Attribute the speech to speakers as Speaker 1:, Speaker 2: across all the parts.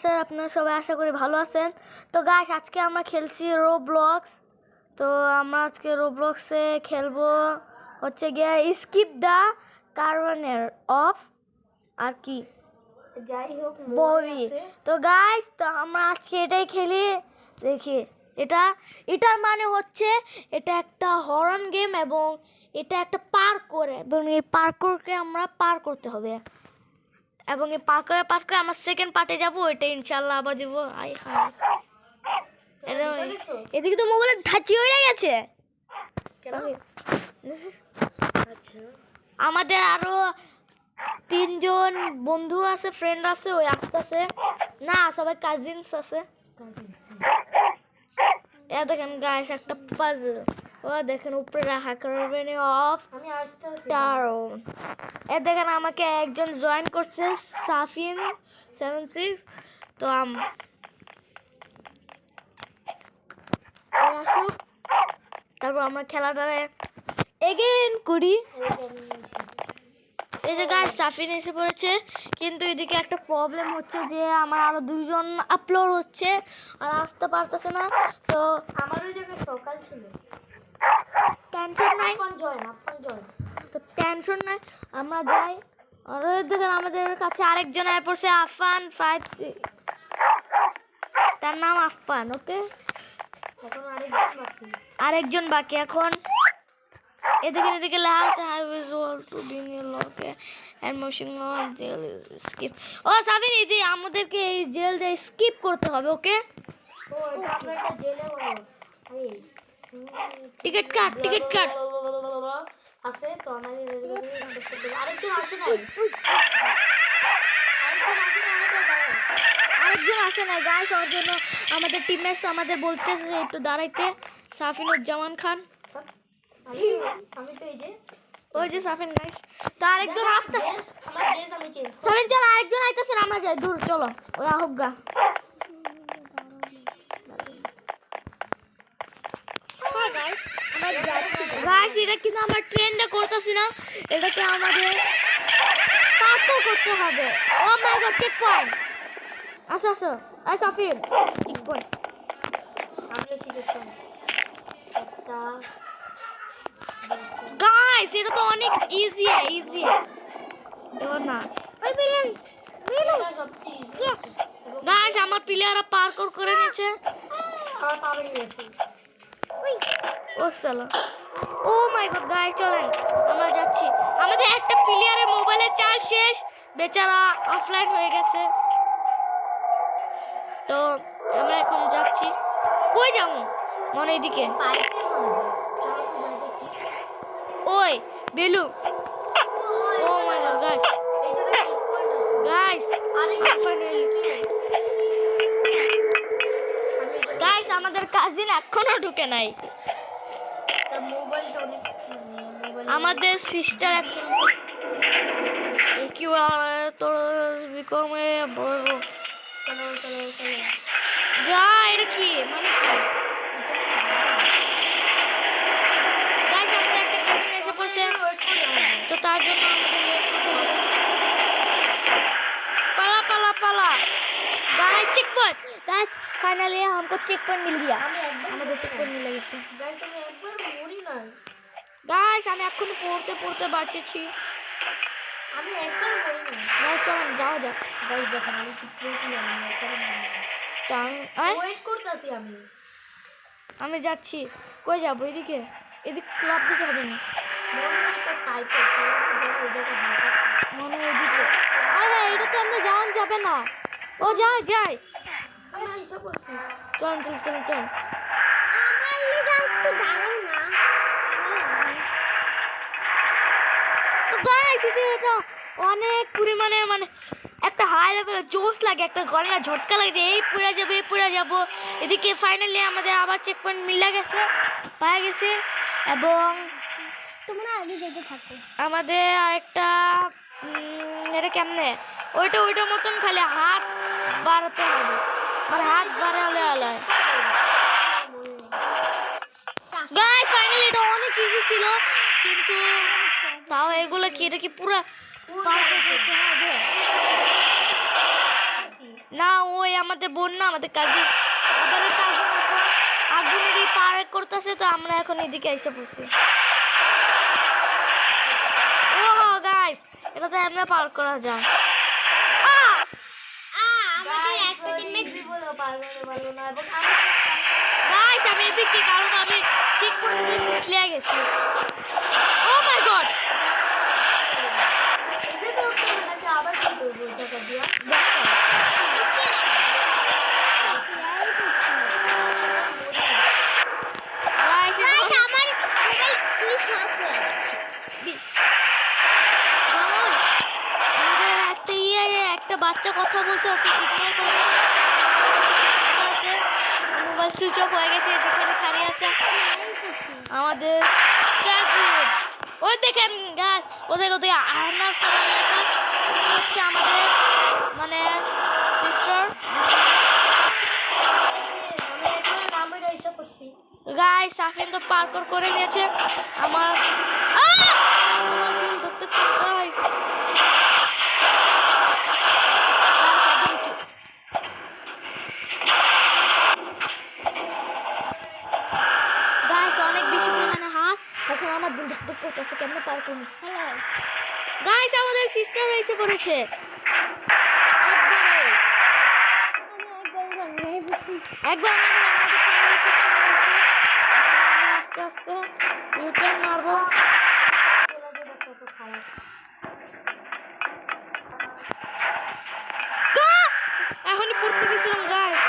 Speaker 1: Sir আপনারা সবাই আশা করি ভালো আছেন। তো গাইস আজকে আমরা খেলছি রোব্লক্স। তো আমরা আজকে রোব্লক্সে খেলবো হচ্ছে গিয়ে স্কিপ দ্য কার্বনের অফ আর কি
Speaker 2: যাই হোক
Speaker 1: ববি। তো গাইস তো আমরা আজকে এটাই খেলি। দেখি এটার মানে হচ্ছে এটা একটা হরর গেম এবং এটা একটা পার্কোর এবং এই পার্কোরকে আমরা পার করতে হবে এবং এই পার করে আমরা সেকেন্ড পার্টে যাবো। ওইটা ইনশাল্লাহ আবার দেবো। আই হাই এদিকে তো মোবাইলের ধাঁচি হয়ে গেছে। আমাদের আরো 3 জন বন্ধু আছে, ফ্রেন্ড আছে, ওই আসতেছে না, সবাই কাজিনস আছে। এ দেখেন গাইস একটা পাজল, ও দেখেন উপরে রাখা করবেন অফ টাউন। এ দেখেন আমাকে একজন জয়েন করছে সাফিন 76। তো আসুক, তারপর আমরা খেলাটারে এগেইন করি। এই যে গাইস সাফিন এসে পড়েছে, কিন্তু এদিকে একটা প্রবলেম হচ্ছে যে আমার আরো 2 জন আপলোড হচ্ছে আর আসতে পারতেছে না। তো
Speaker 2: আমার ওই জায়গায় সকাল ছিল,
Speaker 1: টেনশন নাই,
Speaker 2: আপন জয়েন
Speaker 1: তো টেনশন নাই, আমরা যাই। আর দেখেন আমাদের কাছে আরেকজন আয় পড়ছে, আফান 56, তার নাম আফান। ওকে
Speaker 2: এখন
Speaker 1: আরেকজন বাকি। এখন এদিকে লেখা আছে high visual to being a লকে and motion on gel is skip. ও সাবিন ইদি আমাদেরকে এই জেলটা স্কিপ করতে হবে। ওকে
Speaker 2: ও এটা আমরা একটা জেলে বলো এই
Speaker 1: টিকিট কাট
Speaker 2: আছে। তো আমাদের আরেকজন আসে নাই,
Speaker 1: আরেকজন আসে নাই গাইস। ওর জন্য আমাদের টিমমেটস আমাদের বলতেছে একটু দাঁড়াইতে। সাফিনুজ্জামান খান,
Speaker 2: আমি তো এই যে
Speaker 1: ওই যে সাফিন গাইস। তো আরেকজন আসতে,
Speaker 2: আমার ড্রেস আমি চেঞ্জ করি।
Speaker 1: সাফিন চল, আরেকজন আইতাছে, আমরা যাই দূর, চলো ওরা হোক গা। গাইস এটা কিন্তু আমরা ট্রেন্ডে করতেছি না, এটাকে আমাদের পার্কও করতে হবে। ও মাই গড, চেক পয়েন্ট। আসো এই সাফিন, চেক পয়েন্ট।
Speaker 2: আমরা সিলেকশন একটা
Speaker 1: গাইস এটা তো অনেক ইজি এবার না ওই বিলেন
Speaker 2: এটা সবচেয়ে ইজি।
Speaker 1: গাইস আমার প্লেয়াররা পার্কর করে নিয়েছে।
Speaker 2: খাওয়া তাড়াতাড়ি গেছে।
Speaker 1: ও সালা, ও মাই গড গাইস চলেন আমরা যাচ্ছি। আমাদের একটা প্লেয়ারের মোবাইলের চার্জ শেষ, বেচারা অফলাইন হয়ে গেছে। তো আমরা এখন যাচ্ছি, কই যাবো মনে এদিকে
Speaker 2: পাইপে মনে হয়, চলো তো যাই দেখি।
Speaker 1: ওই বেলু। ও মাই গড গাইস,
Speaker 2: এই জায়গায় চেক পয়েন্ট আছে
Speaker 1: গাইস
Speaker 2: আরেকটা
Speaker 1: ফাইনালি গাইস আমাদের কাজিন এখনো ঢুকে নাই।
Speaker 2: তার মোবাইলটা অনেক মোবাইল
Speaker 1: আমাদের সিস্টার কি তোর বিকমে বড়
Speaker 2: চলো
Speaker 1: যা। এটা কি মানে গাইস আমাদের একটা কাজিন এসে পড়ছে, তো তার জন্য আমাদের wait করতে হবে। पाला guys check point. Guys finally हमको चेक पॉइंट मिल गया, আমাদের চেক পয়েন্ট মিলে গেছে।
Speaker 2: গাইস আমি একবার মরি না
Speaker 1: গাইস আমি এখন পড়তে বাঁচেছি,
Speaker 2: আমি একবার মরি না।
Speaker 1: গাইস চলেন যাওয়া যাক।
Speaker 2: গাইস দেখেন আমি চুপ করে কি আমি একবার ওয়েট করতেছি
Speaker 1: আমি যাচ্ছি। কই যাবো? এদিকে ক্লাব দিতে হবে না মনে হয় এদিকে। আরে এটা তো আমরা যাওয়া যাবে না। ও যাই চল আমার লিগা একটু দাঁড়াও না। তো গাইস এটা অনেক পরিমাণের মানে একটা হাই লেভেলের জোশ লাগে, একটা গলা ঝটকা লাগে, এই পুরা যাব। এদিকে ফাইনালি আমাদের আবার চেক পয়েন্ট পাওয়া গেছে এবং
Speaker 2: তোমরা আগে যেতে থাকো।
Speaker 1: আমাদের আরেকটা এটা কেমনে ওইটা মতন খালি হাত বাড়াতে হবে, মানে হাত বাড়ালে আলায়। গাইস ফাইনালি এটা অনেক ইজি ছিল, কিন্তু তাও এগুলো কি এটা কি পুরো পার করতে হবে। না ওই আমাদের বোন না, আমাদের কাজিন, ওদের কাজিন এখন আগুনেরই পার করতেছে, তো আমরা এখন এদিকে এসে পড়ছি। ও গাইস, এটা তো এমনি পার করা যায়। গাইস আমি এদিকে, কারণ আমি ঠিক করে পিছলে গেছি। ও মাই গড,
Speaker 2: আবার কি করবো টাকা দিয়া?
Speaker 1: একটা বাচ্চা কথা বলছে, ওকে ইগনোর করো। মোবাইল সুইচ অফ হয়ে গেছে, যেখানে খালি আছে আমাদের কাজিন। ওই দেখেন গাছ, ওদের ওদের আয়নার হচ্ছে আমাদের মানে সিস্টার। গাইস সাফিন তো পার্কর করে নিয়েছে। আমার গাইস অনেক বেশি পরিমাণে হাত, এখন আমার দিল ধক ধক করতেছে, কেমনে পার করবো। হ্যালো গাইস, আমাদের সিস্টার এসে পড়েছে। একবার আস্তে আস্তে ইউটার্ন মারবো। এখনই পড়তে গেছিলাম গাইস,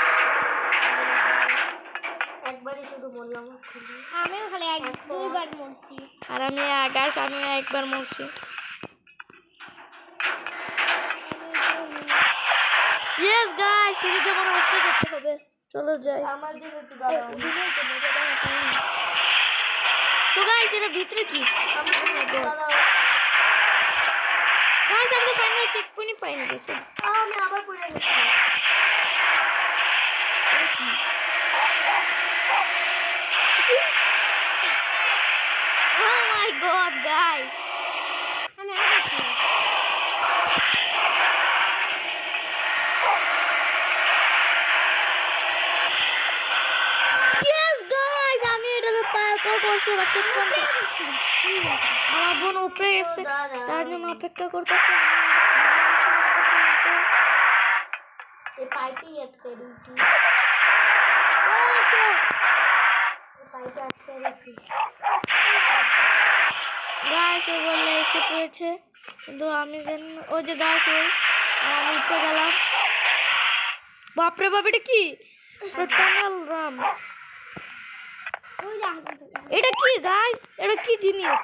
Speaker 2: একবারই শুধু বললাম।
Speaker 3: আমিও খালি এক দুইবার মরছি।
Speaker 1: আর আমি গাইস আমি একবার মরছি। ইয়েস গাইস, সিরিজে মনে হচ্ছে যেতে হবে, চলো যাই।
Speaker 2: আমার জন্য একটু দাঁড়াও।
Speaker 1: তো গাইস এর ভিতরে কি?
Speaker 2: দাঁড়াও।
Speaker 1: গাইস আমি তো ফাইনাল চেক পয়েন্ট পাইনি গেছে।
Speaker 2: আমি আবার পড়ে গেছি।
Speaker 1: Oh my god guys,
Speaker 3: আমি আছি।
Speaker 1: yes guys আমি এটা পার করছি, বাচ্চা কোন আমার বোন উপরে এসে তার জন্য অপেক্ষা করতেছে।
Speaker 2: এই পাইপেই আটকে দিয়েছি। পাইপে আটকে দিয়েছি।
Speaker 1: গাইস ও বললে এসে পড়েছে, কিন্তু আমি জানি না। ওই যে গাইস আমি উপরে গেলাম। বাপরে বাপ, এটা কি? টানেল রাম। এটা কি গাইস? এটা কি জিনিস?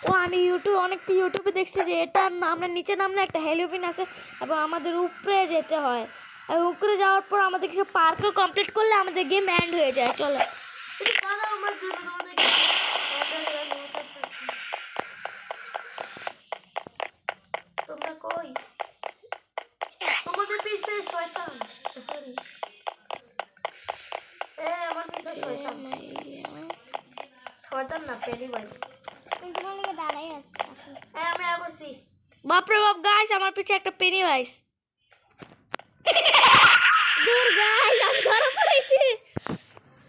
Speaker 1: ও আমি অনেকটা ইউটিউবে দেখছি যে এটার আমরা নিচে নামলে একটা হেলিওপিন আছে এবং আমাদের উপরে যেতে হয়, এবং উপরে যাওয়ার পর আমাদের কিছু পার্কও কমপ্লিট করলে আমাদের গেম এন্ড হয়ে যায়। চলো
Speaker 2: তুমি কারা আমার জন্য তোমাদের তোমরা কই? তোমাদের পিছে শয়তান। সরি, আমার পিছে শয়তান। শয়তান না, পেনিওয়াইজ।
Speaker 3: আমি তোমার লগে দাঁড়াই আছি।
Speaker 2: আমি আসছি।
Speaker 1: বাপরে বাপ গাইস, আমার পিছে একটা পেনিওয়াইজ। দূর গাইস, আমি ধরা পড়েছি।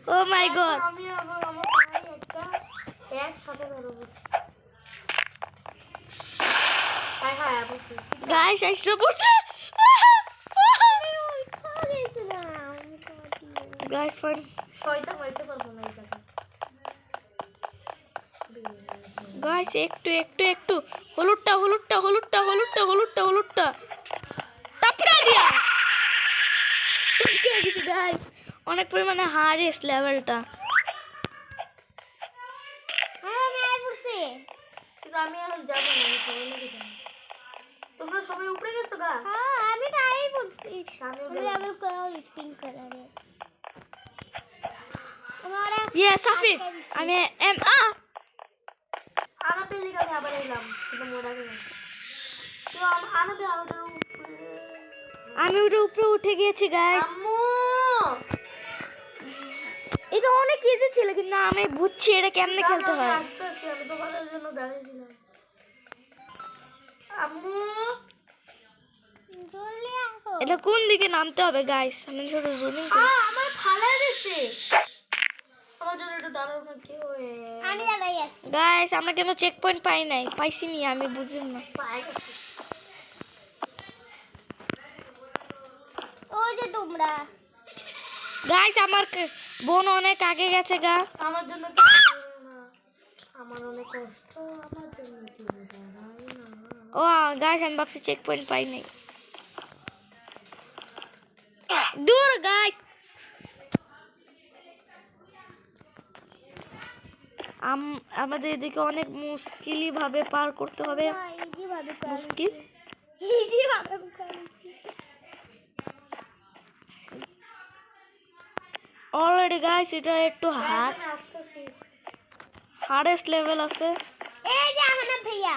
Speaker 1: ও মাই গড,
Speaker 2: আমি আবার আমার ভাই একটা একসাথে ধরবো। হাই হাই আসছি।
Speaker 1: গাইস আইসো পড়ছে। গাইস ফাইন,
Speaker 2: শয়তান মারতে পারবো না এটা।
Speaker 1: গাইস একটু একটু একটু হলুদটা হলুদটা হলুদটা হলুদটা হলুদটা হলুদটা টাপকা দিয়া টপকে গেছি গাইস, অনেক পরিমাণে হার্ডেস্ট লেভেলটা।
Speaker 3: আমি আই পড়ছি।
Speaker 2: কিন্তু আমি এখন যাবো না, আমি সবাই মিলে যাবো। তোমরা সবাই উপরে গেছো গা?
Speaker 3: হ্যাঁ আমি তো আই পড়ছি।
Speaker 2: আমিও
Speaker 3: আমি
Speaker 2: গেলাম।
Speaker 3: আবার কোন স্পিন করে আমারা
Speaker 1: ইয়ে সাফি আমি এম
Speaker 2: আনাপে দিকে আমি আবার এলাম, কিন্তু মোড়া গেলাম। তো আনাপে আমাদের উপরে।
Speaker 1: আমি ওটা উপরে উঠে গিয়েছি গাইস।
Speaker 2: আম্মু
Speaker 1: এটা অনেক ইজি ছিল, কিন্তু আমি বুঝছি এটা কেমনে খেলতে হয়।
Speaker 2: আস্তে আস্তে আমি তোমাদের জন্য দাঁড়িয়েছিলাম। আম্মু
Speaker 3: জলদি আসো।
Speaker 1: এটা কোন দিকে নামতে হবে গাইস? আমি ছোট জুমিং
Speaker 2: আমার ফালা দিছে। আমার জন্য একটু দাঁড়াও না কেউ।
Speaker 3: আমি দাঁড়াই আছি।
Speaker 1: গাইস আমরা কেন চেক পয়েন্ট পাই নাই? পাইছি নি আমি বুঝি না।
Speaker 2: পায়ে গেছে।
Speaker 3: ওই যে তোমরা।
Speaker 1: গাইস আমার বোন অনেক আগে গেছে গা।
Speaker 2: আমার জন্য কেউ দাঁড়াও না। আমার অনেক কষ্ট, আমার জন্য কেউ দাঁড়ায় না।
Speaker 1: ও গাইস আমি ভাবছি চেক পয়েন্ট পাই নাই। দূর গাইস আমাদের এদিকে অনেক মুশকিলি ভাবে পার করতে হবে।
Speaker 3: ইজি ভাবে
Speaker 1: মুশকিল
Speaker 3: ইজি ভাবে
Speaker 1: অলরেডি গাইস এটা একটু হার্ড
Speaker 2: আমি আসতেছি।
Speaker 1: হার্ডেস্ট লেভেল আছে।
Speaker 3: এই যে আমার ভাইয়া।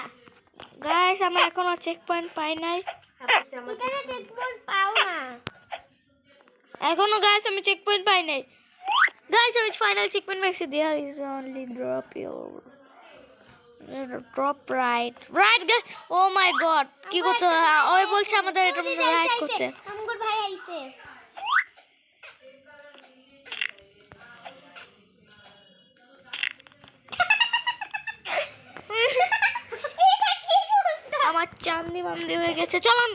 Speaker 1: গাইস আমরা এখনো চেক পয়েন্ট পাই নাই।
Speaker 2: আসতেছি আমার।
Speaker 3: এখানে চেকপয়েন্ট পাও না।
Speaker 1: এখনো গাইস আমি চেক পয়েন্ট পাই নাই। গাইস আমি ফাইনাল চেক পয়েন্ট পাইছি। There is only drop your drop right guys. Oh my god কি করতে? ওই বলছে আমাদের এটার মধ্যে রাইট করতে।
Speaker 3: আমগর ভাই আইছে।
Speaker 1: আমার চান্দি বান্দি হয়ে গেছে। চলুন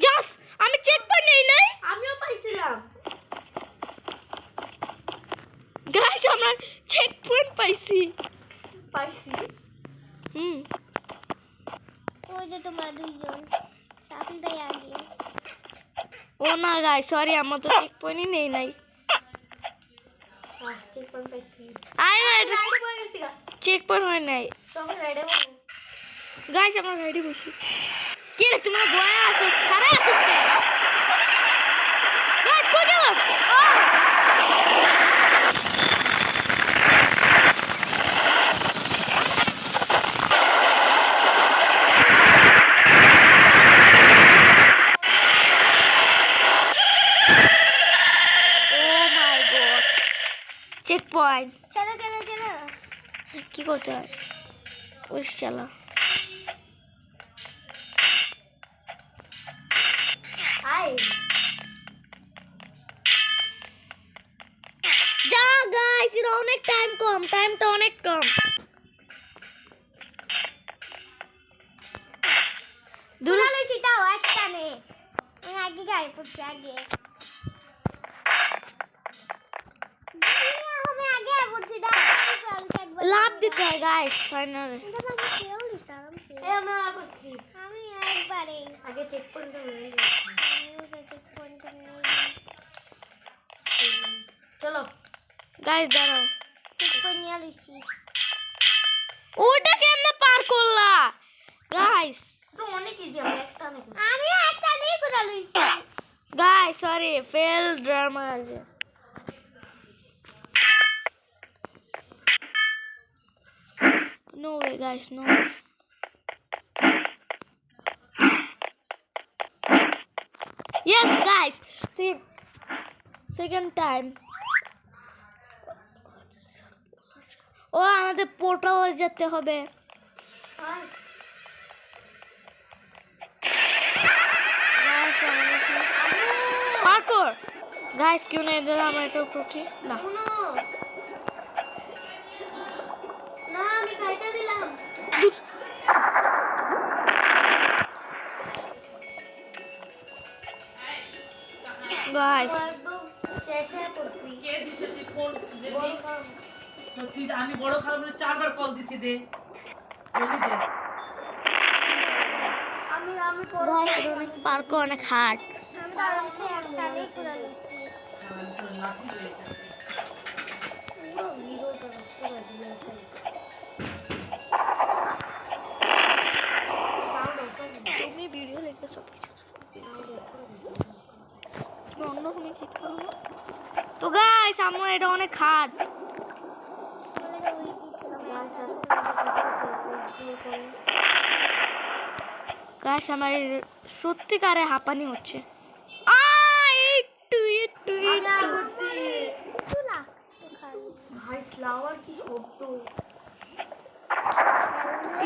Speaker 1: জাস আমি চেক পয়েন্ট নেই নাই।
Speaker 2: আমিও পাইছিলাম।
Speaker 1: গাইস আমরা চেক পয়েন্ট পাইছি।
Speaker 2: পাইছি।
Speaker 3: ওই যে তোমরা দুইজন। সাফি ভাই আগে।
Speaker 1: ও না গাইস সরি আমার তো চেক পয়েন্টই নেই নাই।
Speaker 2: চেক পয়েন্ট পাইছি।
Speaker 1: আই না এটা
Speaker 2: রাইডে বয়ে গেছি গা।
Speaker 1: চেক পয়েন্ট হয় নাই।
Speaker 2: সবাই রাইডে বয়ে।
Speaker 1: গাইস আমরা রেডি বসি। কি রে তোমরা বয়া আছো? খারা আছো? গাইস কই যাও? ও মাই গড চেক পয়েন্ট
Speaker 3: চলো চলো চলো।
Speaker 1: কি করতে হয়? ওই চালা
Speaker 2: আই
Speaker 1: যা গাইস এর অনেক টাইমটা অনেক কম।
Speaker 3: দূরে লইছি তাও একটা নে। আমি আগে গায়ে পড়ছি আগে। আমি আগে পড়ছি দা।
Speaker 1: লাভ দিতে হয় গাইস ফাইনালি।
Speaker 2: এই আমি আর করছি।
Speaker 3: আমি একবারে
Speaker 2: আগে চেক পয়েন্ট হয়ে গেছে। চলো
Speaker 1: গাইস দাঁড়াও
Speaker 3: নিয়ে লইছি।
Speaker 1: ওটা কেমনে পার করলা গাইস?
Speaker 2: তো অনেক ইজি। আমি একটা নাকি
Speaker 3: আমিও একটা নিয়ে করে লইছি।
Speaker 1: গাইস সরি ফেল ড্রামা আছে। No way guys, no way. Yes guys, see second time. ও আমাদের পোর্টাল যেতে হবে। পার্কর গাইস क्यों नहीं दे रहा मैं तो उठी ना
Speaker 2: শুনো না আমি খাইতে দিলাম।
Speaker 1: গাইস
Speaker 2: একদম শেষে পড়ছি।
Speaker 4: কে দিছে তুই ফোন দে দি।
Speaker 2: বললাম।
Speaker 4: সত্যি আমি বড় খারাপ বলে 4 বার কল দিছি দে জলদি দে।
Speaker 2: আমি
Speaker 1: গাইস অনেক পার্কর অনেক হার্ড।
Speaker 3: আমি তো আরামসে একটা নিয়ে করে লইছি।
Speaker 4: তোর লাঠি হয়ে গেছে।
Speaker 2: পুরো ভিডিওটা নষ্ট করে দিল। সাউন্ড অফ করে দিল।
Speaker 1: তুমি ভিডিও দেখবে সব কিছু তুমি অন্য কোনো ঠিক করো না। তো গাইস আমার এটা অনেক হার্ড।
Speaker 3: বলে যে উইজি ছিল।
Speaker 2: গাইস এত করে করে
Speaker 1: গাইস আমার সত্যিকারে হাঁপানি হচ্ছে। একটু একটু
Speaker 2: আমি আর করছি।
Speaker 3: একটু লাগতো খালি।
Speaker 2: ভাই স্লাওয়ার কি শব্দ।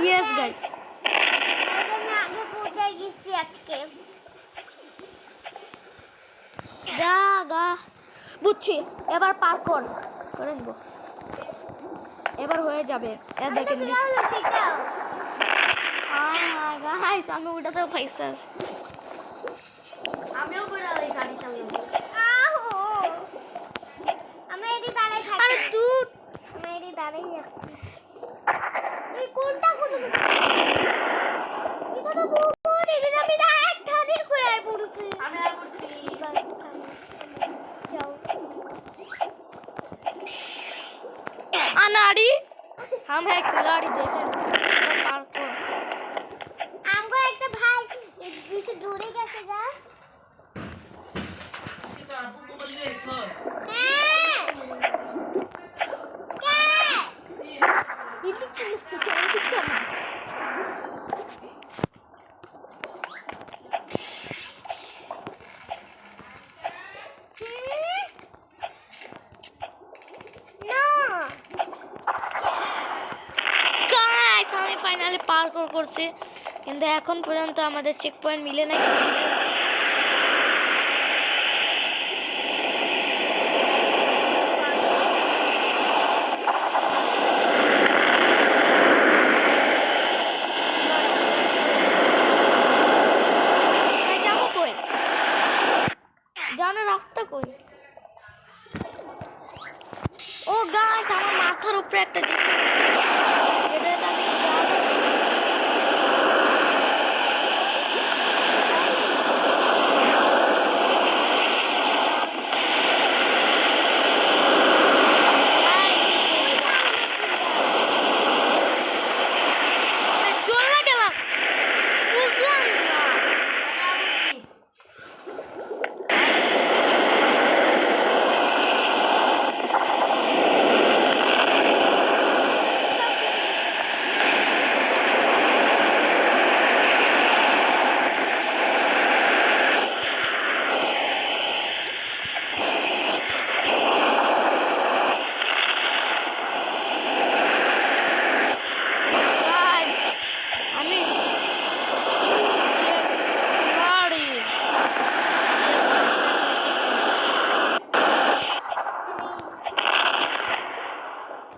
Speaker 1: ইয়েস গাইস
Speaker 3: আমি আগে পৌঁছে গেছি আজকে।
Speaker 1: যা গা বুঝছি, এবার পার করে নেবো, এবার হয়ে যাবে। এ দেখেন গাইস, আমি ওটাতে পয়সা
Speaker 2: আমিও করে আলাই সারি সামনে।
Speaker 3: আমি এটি দাঁড়াই থাকি।
Speaker 1: আরে তুই
Speaker 3: আমি এটি দাঁড়াই আছি। এই কোনটা কোনটা এটা তো বহুত এটি আমি দা এক ঠানি করে পড়ছি।
Speaker 2: আমি আর করছি।
Speaker 3: যাও
Speaker 1: अनाड़ी हम है खिलाड़ी देखे पार्कोर
Speaker 3: আমগো একটা ভাই বেশি দূরে গেছে গা।
Speaker 4: কিন্তু আপু তো বললেছস
Speaker 3: হ্যাঁ কে
Speaker 1: itu tulis ke itu cuma guys আমি ফাইনালি পার্কোর করছি, কিন্তু এখন পর্যন্ত আমাদের চেক পয়েন্ট মিলে নাই। যাবো কই, জানো রাস্তা কই? ও গাইস, আমার মাথার উপরে একটা জিনিস, এটা আমি চলে গেলাম, বুঝলাম না। Guys, আমি খিলাড়ি।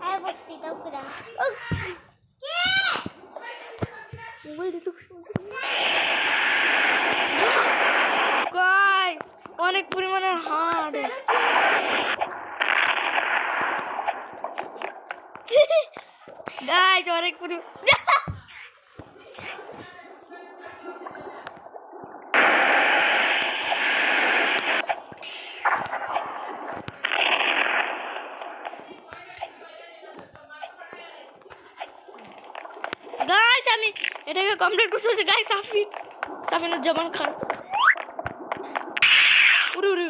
Speaker 3: হ্যাঁ বসছি দাও করে
Speaker 1: মোবাইল দিতে গাইস, অনেক পরিমাণে হার্ড। গাইস অনেক পরিমাণে গাইস, আমি এটাকে কমপ্লিট করতেছি। গাইস সাফিনুজ্জামান খান, উড়ু উড়ু,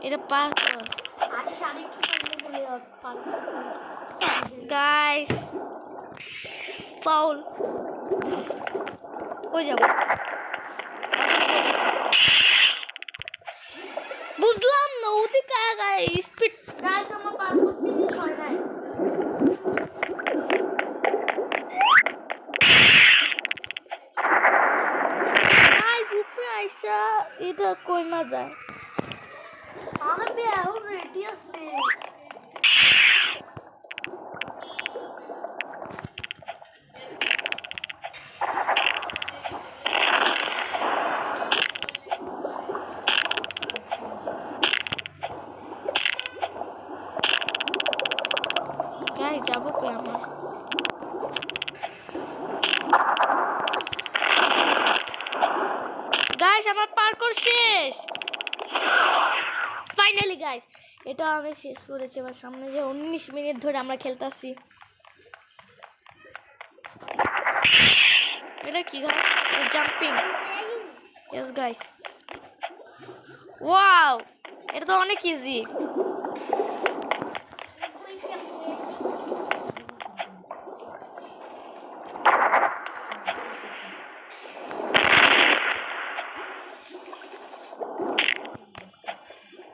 Speaker 1: এটা পার কর
Speaker 2: আরে সারি কি করলে বলে পার।
Speaker 1: গাইস। ফাউল, কই যাব? বুঝলাম না, ওদিকে আগায় স্পিড।
Speaker 2: গাইস আমার পার করতে বিষয় নাই।
Speaker 1: গাইস উপরে আইসা এটা কই না যায়।
Speaker 2: আমি বে এখন রেডি আছে।
Speaker 1: গাইস যাবো কই আমরা? গাইস আমার পার্কোর শেষ ফাইনালি। গাইস এটা আমি শেষ করেছি। এবার সামনে যে 19 মিনিট ধরে আমরা খেলতেছি, এটা কি guys? Jumping. Yes guys, wow, এটা তো অনেক ইজি।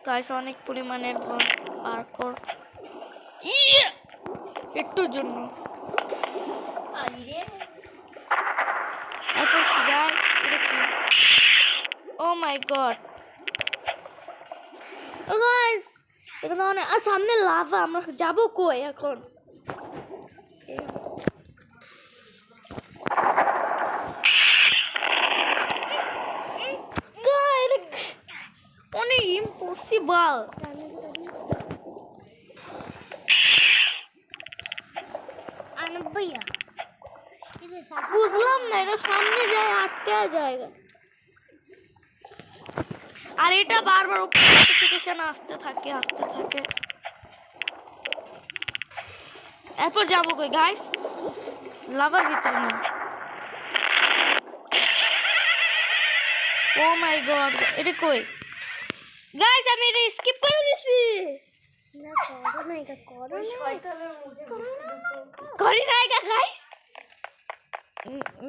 Speaker 1: গাইস অনেক পরিমাণের পার্কোর একটুর জন্য।
Speaker 2: আরে
Speaker 1: এখন কি গাইস, এটা মাই গড গাইস এখানে অনেক আর সামনে লাভা আমরা যাবো কই এখন অনেক ইম্পসিবল
Speaker 3: भैया इधर साफ
Speaker 1: বুঝলাম না এটা সামনে যায় আটকে জায়গা আর এটা বারবার নোটিফিকেশন আসতে থাকে এরপর যাবো কই গাইস লাভার ভিতরে না ও মাই গড এটা কই গাইস আমি এটা স্কিপ করে দিছি
Speaker 3: ना करो नहीं का करो
Speaker 2: শয়তানের মুখে
Speaker 1: করি নাই গাইস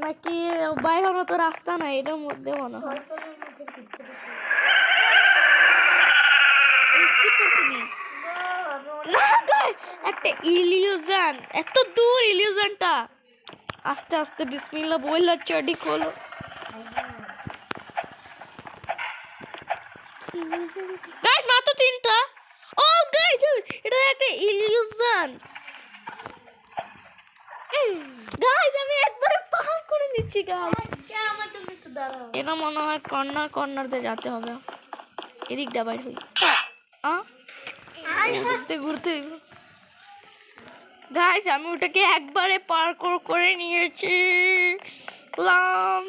Speaker 1: নাকি বাইরের মতো রাস্তা নাই এটার মধ্যে মনে হয়
Speaker 2: শয়তানের মুখের ভিতরে
Speaker 1: স্কিপ করছিনি না গাইস একটা ইলিউশন এত দূর ইলিউশনটা আস্তে আস্তে বিসমিল্লাহ বললা চডি খোলো গাইস মাত্র 3টা ও গাইস এটা একটা ইলিউশন গাইস আমি একবারে পার করে নিচ্ছি গাইস
Speaker 2: কে আমার জন্য একটু দাঁড়াও
Speaker 1: এটা মনে হয় কর্নার দিয়ে যেতে হবে এদিক দা বাইর হই ঘুরতে গাইস আমি ওটাকে একবারে পার করে নিয়েছি লাম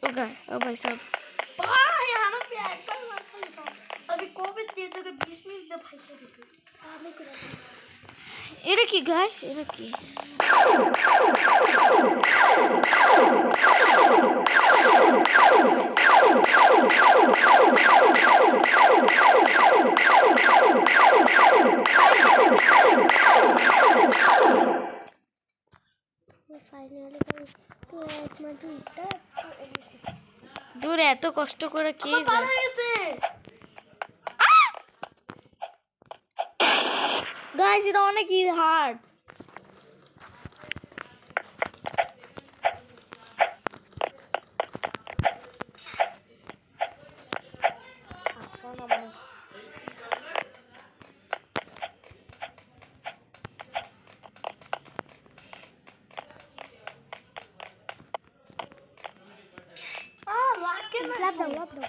Speaker 1: ও ভাই সাহেব
Speaker 2: ভাই আমার पे একবার মার খালি আমি কবে দিয়ে তোকে 20 মিনিট যা ফাইসা দিছি
Speaker 1: এটা কি গাইস এটা কি
Speaker 3: फाइनली तो एक मिनट इतना
Speaker 1: দূর এত কষ্ট করে কে যায়
Speaker 2: পালা গেছে
Speaker 1: গাইস এটা অনেক হার্ড
Speaker 3: लैप दो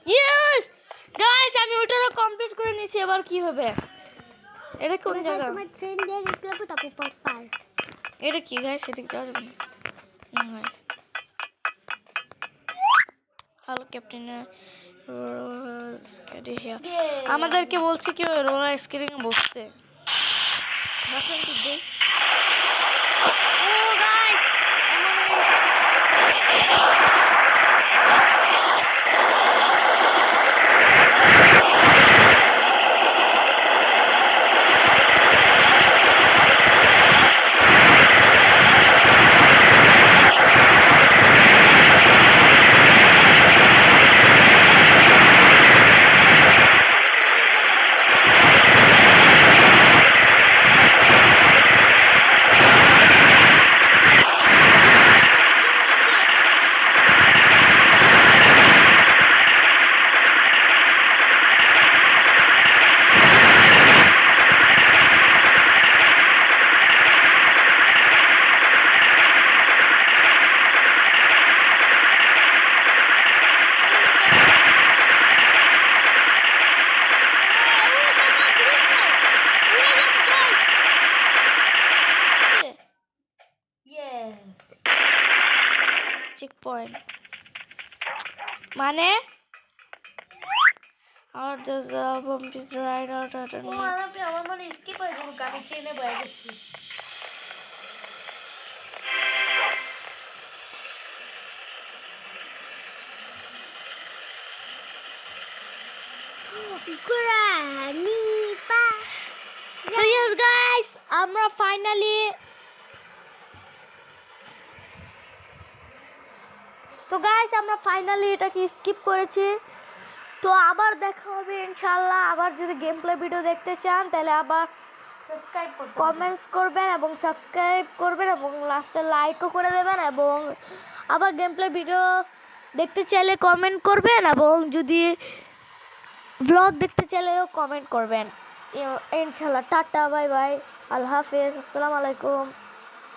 Speaker 1: ইয়েস গাইস আমি ওটারও কমপ্লিট করে নিয়েছি এবার কি হবে এটা কোন জায়গা
Speaker 3: तुम्हें ट्रेन दे निकला तो तब ऊपर पार
Speaker 1: এটা কি গাইস এদিকে যাওয়া যাবে না গাইস হ্যালো ক্যাপ্টেন স্কেডি হিয়ার আমাদেরকে বলছে কি রোলার স্কেটিং এ বসতে দেখেন কি দেখ ও গাইস চেক পয়েন্ট মানে আর দিস বম্বিজ রাইড আউট আট
Speaker 2: ও আমার মনে স্কিপ হয়ে গেল গাড়ি ট্রেনে বয়ে গেছি
Speaker 3: Granny pa
Speaker 1: তো ইয়েস গাইস আমরা ফাইনালি এটাকে স্কিপ করেছি তো আবার দেখা হবে ইনশাআল্লাহ আবার যদি গেম প্লে ভিডিও দেখতে চান তাহলে আবার
Speaker 2: সাবস্ক্রাইব করতে হবে।
Speaker 1: কমেন্টস করবেন এবং সাবস্ক্রাইব করবেন এবং লাস্টে লাইকও করে দেবেন এবং আবার গেম প্লে ভিডিও দেখতে চাইলে কমেন্ট করবেন এবং যদি ব্লগ দেখতে চাইলেও কমেন্ট করবেন। ইনশাল্লাহ টাটা বাই বাই আল্লাহ হাফেজ আসসালামু আলাইকুম।